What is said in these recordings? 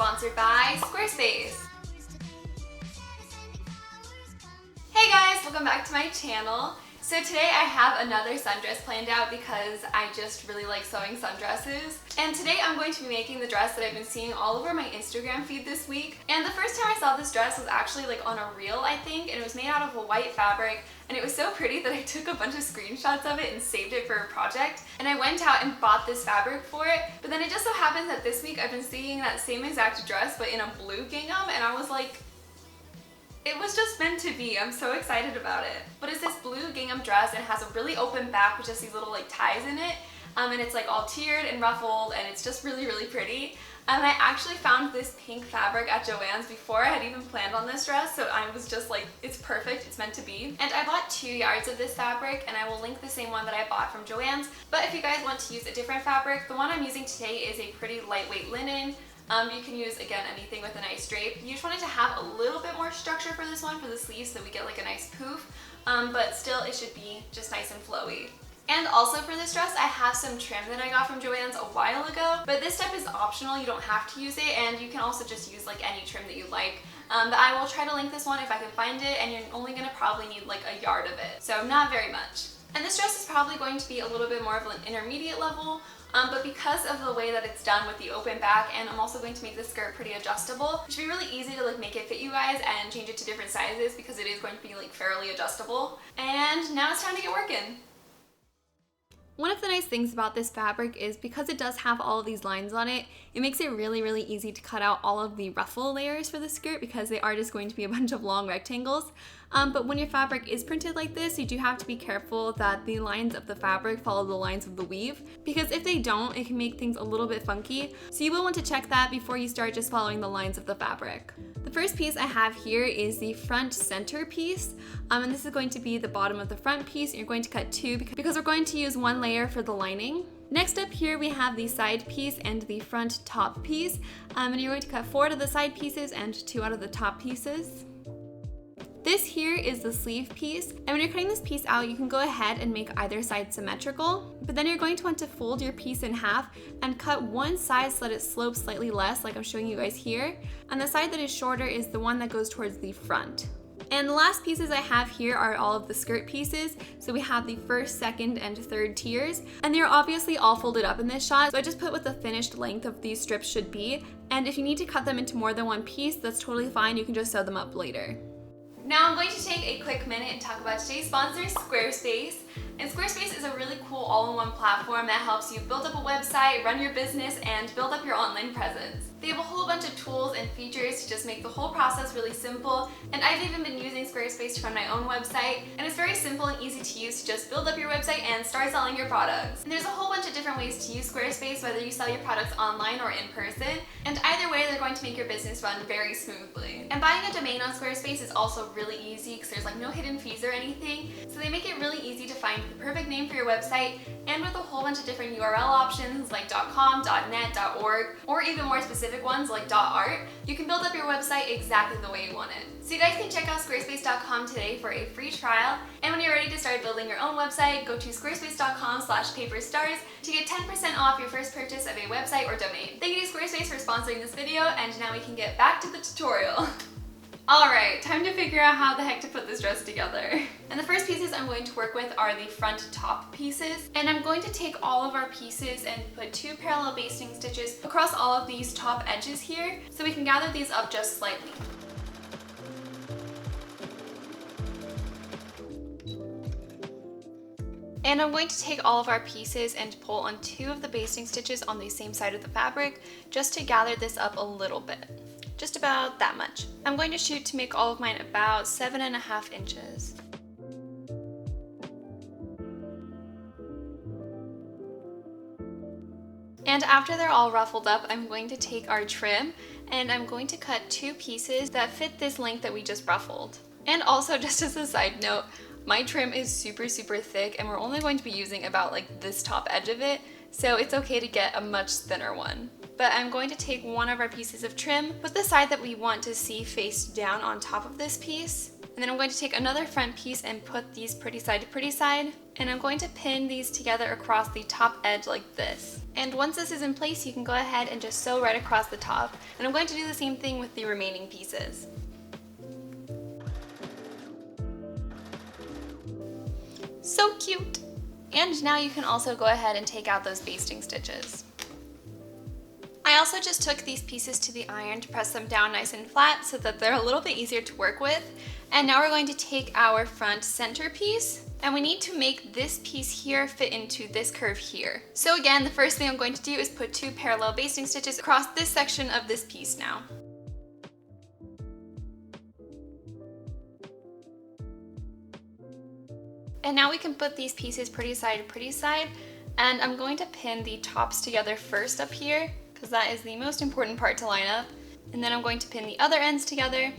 sponsored by Squarespace. Hey guys, welcome back to my channel. So today I have another sundress planned out because I just really like sewing sundresses. And today I'm going to be making the dress that I've been seeing all over my Instagram feed this week. And the first time I saw this dress was actually like on a reel, I think, and it was made out of a white fabric. And it was so pretty that I took a bunch of screenshots of it and saved it for a project. And I went out and bought this fabric for it. But then it just so happens that this week I've been seeing that same exact dress but in a blue gingham, and I was like, it was just meant to be. I'm so excited about it. But it's this blue gingham dress and it has a really open back with just these little like ties in it. And it's like all tiered and ruffled, and it's just really, really pretty. And I actually found this pink fabric at Joann's before I had even planned on this dress, so I was just like, it's perfect, it's meant to be. And I bought 2 yards of this fabric, and I will link the same one that I bought from Joann's. But if you guys want to use a different fabric, the one I'm using today is a pretty lightweight linen. You can use, again, anything with a nice drape. You just wanted to have a little bit more structure for this one, for the sleeves, so we get like a nice poof, but still it should be just nice and flowy. And also for this dress, I have some trim that I got from Joann's a while ago, but this step is optional. You don't have to use it, and you can also just use like any trim that you like. But I will try to link this one if I can find it, and you're only gonna probably need like a yard of it, so not very much. And this dress is probably going to be a little bit more of an intermediate level, but because of the way that it's done with the open back, and I'm also going to make the skirt pretty adjustable, it should be really easy to like make it fit you guys and change it to different sizes because it is going to be like fairly adjustable. And now it's time to get working. One of the nice things about this fabric is because it does have all of these lines on it, it makes it really, really easy to cut out all of the ruffle layers for the skirt because they are just going to be a bunch of long rectangles. But when your fabric is printed like this, you do have to be careful that the lines of the fabric follow the lines of the weave, because if they don't, it can make things a little bit funky. So you will want to check that before you start just following the lines of the fabric. The first piece I have here is the front center piece, and this is going to be the bottom of the front piece, and you're going to cut 2 because we're going to use 1 layer for the lining. Next up here we have the side piece and the front top piece, and you're going to cut 4 out of the side pieces and 2 out of the top pieces. This here is the sleeve piece, and when you're cutting this piece out, you can go ahead and make either side symmetrical, but then you're going to want to fold your piece in half and cut one side so that it slopes slightly less, like I'm showing you guys here, and the side that is shorter is the one that goes towards the front. And the last pieces I have here are all of the skirt pieces. So we have the first, second, and third tiers, and they're obviously all folded up in this shot, so I just put what the finished length of these strips should be, and if you need to cut them into more than one piece, that's totally fine, you can just sew them up later. Now I'm going to take a quick minute and talk about today's sponsor, Squarespace. And Squarespace is a really cool all-in-one platform that helps you build up a website, run your business, and build up your online presence. They have a whole bunch of tools and features to just make the whole process really simple, and I've even been using Squarespace to run my own website, and it's very simple and easy to use to just build up your website and start selling your products. And there's a whole bunch of different ways to use Squarespace, whether you sell your products online or in person, and either way they're going to make your business run very smoothly. And buying a domain on Squarespace is also really easy because there's like no hidden fees or anything, so they make it really easy to find the perfect name for your website, and with a whole bunch of different URL options like .com, .net, .org, or even more specific ones like .art, you can build up your website exactly the way you want it. So you guys can check out squarespace.com today for a free trial, and when you're ready to start building your own website, go to squarespace.com/PaperStxrs to get 10% off your first purchase of a website or domain. Thank you to Squarespace for sponsoring this video, and now we can get back to the tutorial. Alright, time to figure out how the heck to put this dress together. And the first pieces I'm going to work with are the front top pieces. And I'm going to take all of our pieces and put 2 parallel basting stitches across all of these top edges here, so we can gather these up just slightly. And I'm going to take all of our pieces and pull on 2 of the basting stitches on the same side of the fabric, just to gather this up a little bit. Just about that much. I'm going to shoot to make all of mine about 7.5 inches. And after they're all ruffled up, I'm going to take our trim and I'm going to cut 2 pieces that fit this length that we just ruffled. And also, just as a side note, my trim is super, super thick, and we're only going to be using about like this top edge of it, so it's okay to get a much thinner one. But I'm going to take one of our pieces of trim, put the side that we want to see face down on top of this piece, And then I'm going to take another front piece and put these pretty side to pretty side. And I'm going to pin these together across the top edge like this. And once this is in place, you can go ahead and just sew right across the top. And I'm going to do the same thing with the remaining pieces. So cute! And now you can also go ahead and take out those basting stitches. I also just took these pieces to the iron to press them down nice and flat so that they're a little bit easier to work with. And now we're going to take our front center piece, and we need to make this piece here fit into this curve here. So again, the first thing I'm going to do is put 2 parallel basting stitches across this section of this piece now. And now we can put these pieces pretty side to pretty side, and I'm going to pin the tops together first up here, because that is the most important part to line up. And then I'm going to pin the other ends together,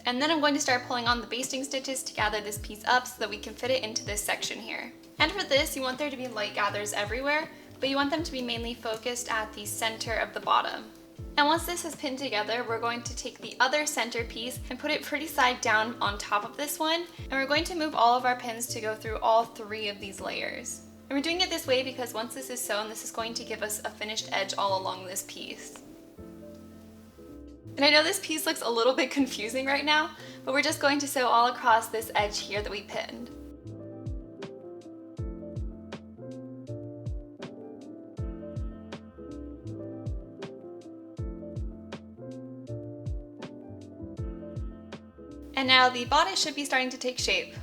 and then I'm going to start pulling on the basting stitches to gather this piece up so that we can fit it into this section here. And for this, you want there to be light gathers everywhere, but you want them to be mainly focused at the center of the bottom. And once this is pinned together, we're going to take the other center piece and put it pretty side down on top of this one, and we're going to move all of our pins to go through all 3 of these layers. And we're doing it this way because once this is sewn, this is going to give us a finished edge all along this piece. And I know this piece looks a little bit confusing right now, but we're just going to sew all across this edge here that we pinned. And now the bodice should be starting to take shape.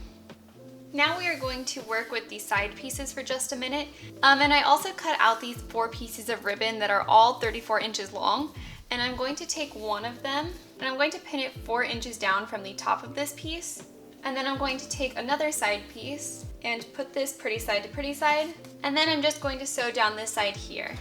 Now we are going to work with the side pieces for just a minute. And I also cut out these 4 pieces of ribbon that are all 34 inches long. And I'm going to take one of them and I'm going to pin it 4 inches down from the top of this piece. And then I'm going to take another side piece and put this pretty side to pretty side. And then I'm just going to sew down this side here.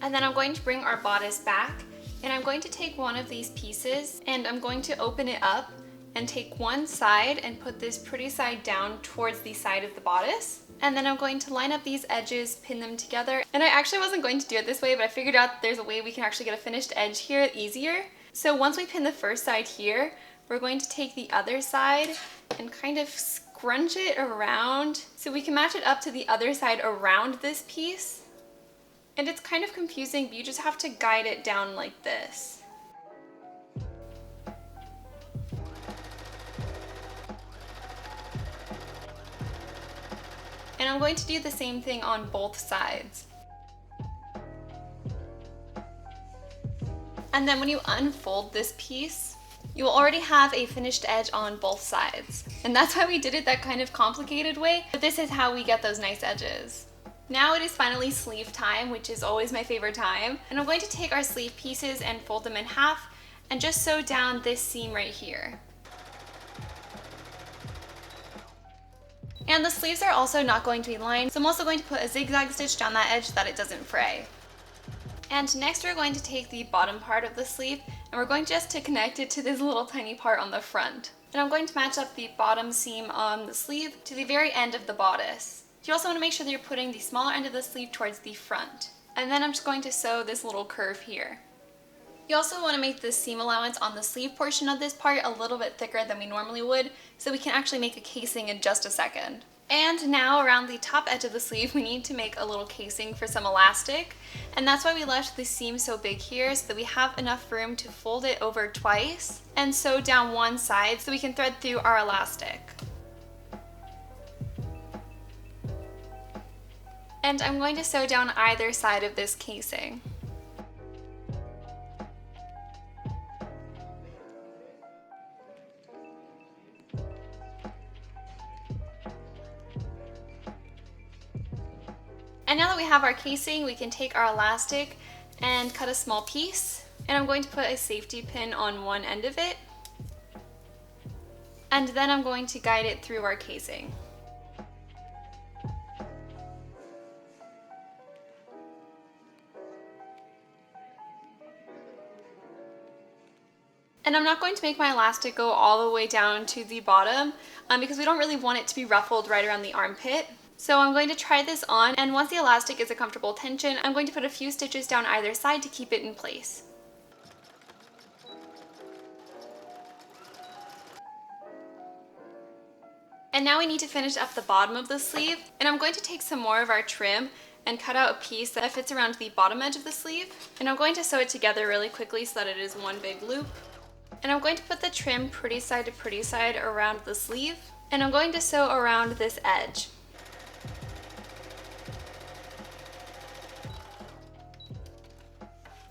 And then I'm going to bring our bodice back, and I'm going to take one of these pieces and I'm going to open it up and take one side and put this pretty side down towards the side of the bodice. And then I'm going to line up these edges, pin them together. And I actually wasn't going to do it this way, but I figured out there's a way we can actually get a finished edge here easier. So once we pin the first side here, we're going to take the other side and kind of scrunch it around so we can match it up to the other side around this piece. And it's kind of confusing, but you just have to guide it down like this. And I'm going to do the same thing on both sides. And then when you unfold this piece, you will already have a finished edge on both sides. And that's why we did it that kind of complicated way, but this is how we get those nice edges. Now it is finally sleeve time, which is always my favorite time. And I'm going to take our sleeve pieces and fold them in half and just sew down this seam right here. And the sleeves are also not going to be lined, so I'm also going to put a zigzag stitch down that edge so that it doesn't fray. And next we're going to take the bottom part of the sleeve and we're going just to connect it to this little tiny part on the front. And I'm going to match up the bottom seam on the sleeve to the very end of the bodice. You also want to make sure that you're putting the smaller end of the sleeve towards the front. And then I'm just going to sew this little curve here. You also want to make the seam allowance on the sleeve portion of this part a little bit thicker than we normally would, so we can actually make a casing in just a second. And now around the top edge of the sleeve, we need to make a little casing for some elastic. And that's why we left the seam so big here, so that we have enough room to fold it over twice and sew down one side so we can thread through our elastic. And I'm going to sew down either side of this casing. And now that we have our casing, we can take our elastic and cut a small piece. And I'm going to put a safety pin on one end of it. And then I'm going to guide it through our casing. And I'm not going to make my elastic go all the way down to the bottom because we don't really want it to be ruffled right around the armpit. So I'm going to try this on, and once the elastic is a comfortable tension, I'm going to put a few stitches down either side to keep it in place. And now we need to finish up the bottom of the sleeve, and I'm going to take some more of our trim and cut out a piece that fits around the bottom edge of the sleeve. And I'm going to sew it together really quickly so that it is one big loop. And I'm going to put the trim pretty side to pretty side around the sleeve, and I'm going to sew around this edge.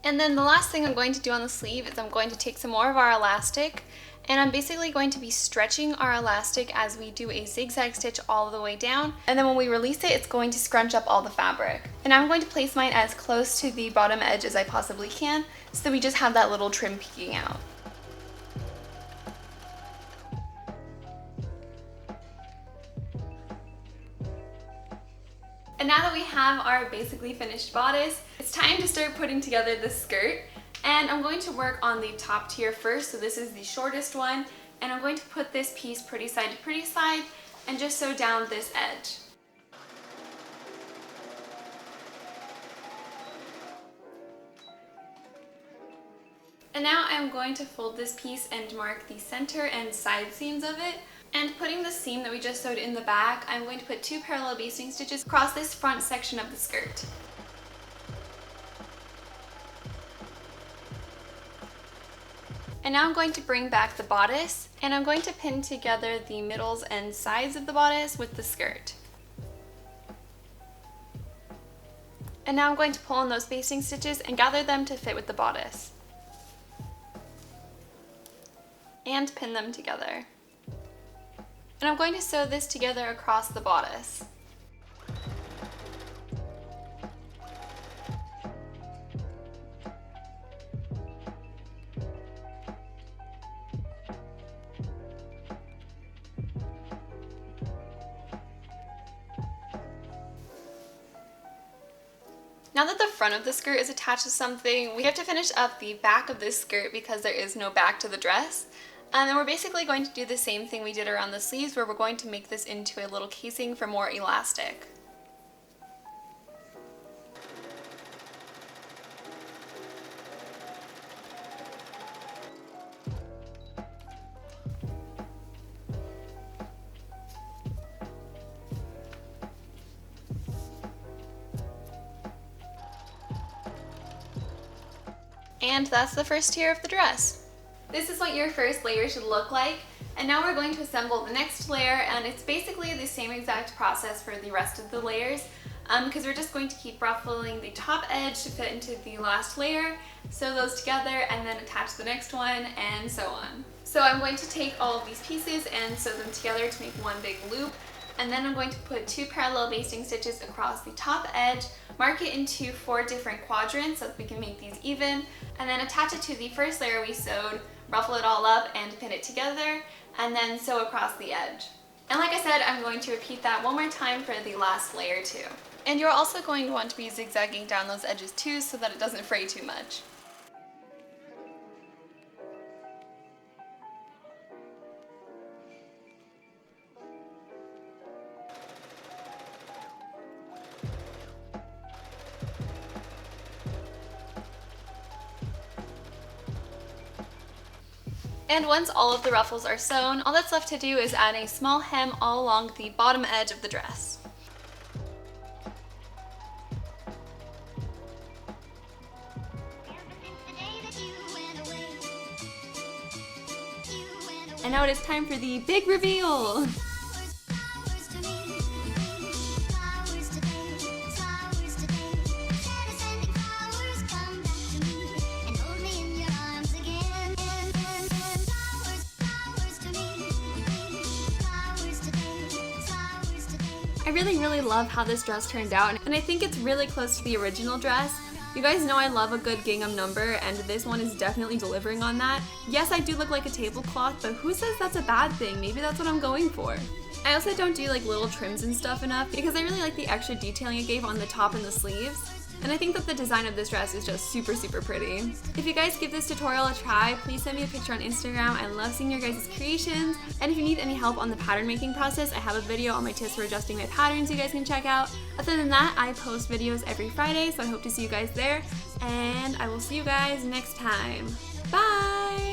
And then the last thing I'm going to do on the sleeve is I'm going to take some more of our elastic, and I'm basically going to be stretching our elastic as we do a zigzag stitch all the way down, and then when we release it, it's going to scrunch up all the fabric. And I'm going to place mine as close to the bottom edge as I possibly can, so that we just have that little trim peeking out. And now that we have our basically finished bodice, it's time to start putting together the skirt. And I'm going to work on the top tier first, so this is the shortest one, and I'm going to put this piece pretty side to pretty side and just sew down this edge. And now I'm going to fold this piece and mark the center and side seams of it. And putting the seam that we just sewed in the back, I'm going to put 2 parallel basting stitches across this front section of the skirt. And now I'm going to bring back the bodice, and I'm going to pin together the middles and sides of the bodice with the skirt. And now I'm going to pull on those basting stitches and gather them to fit with the bodice. And pin them together. And I'm going to sew this together across the bodice. Now that the front of the skirt is attached to something, we have to finish up the back of this skirt because there is no back to the dress. And then we're basically going to do the same thing we did around the sleeves, where we're going to make this into a little casing for more elastic. And that's the first tier of the dress. This is what your first layer should look like, and now we're going to assemble the next layer, and it's basically the same exact process for the rest of the layers, because we're just going to keep ruffling the top edge to fit into the last layer, sew those together, and then attach the next one, and so on. So I'm going to take all of these pieces and sew them together to make one big loop, and then I'm going to put 2 parallel basting stitches across the top edge, mark it into 4 different quadrants so that we can make these even, and then attach it to the first layer we sewed, ruffle it all up and pin it together, and then sew across the edge. And like I said, I'm going to repeat that one more time for the last layer too. And you're also going to want to be zigzagging down those edges too so that it doesn't fray too much. And once all of the ruffles are sewn, all that's left to do is add a small hem all along the bottom edge of the dress. And now it is time for the big reveal! I really love how this dress turned out, and I think it's really close to the original dress. You guys know I love a good gingham number, and this one is definitely delivering on that. Yes, I do look like a tablecloth, but who says that's a bad thing? Maybe that's what I'm going for. I also don't do like little trims and stuff enough because I really like the extra detailing it gave on the top and the sleeves. And I think that the design of this dress is just super pretty. If you guys give this tutorial a try, please send me a picture on Instagram. I love seeing your guys' creations. And if you need any help on the pattern making process, I have a video on my tips for adjusting my patterns you guys can check out. Other than that, I post videos every Friday, so I hope to see you guys there. And I will see you guys next time. Bye!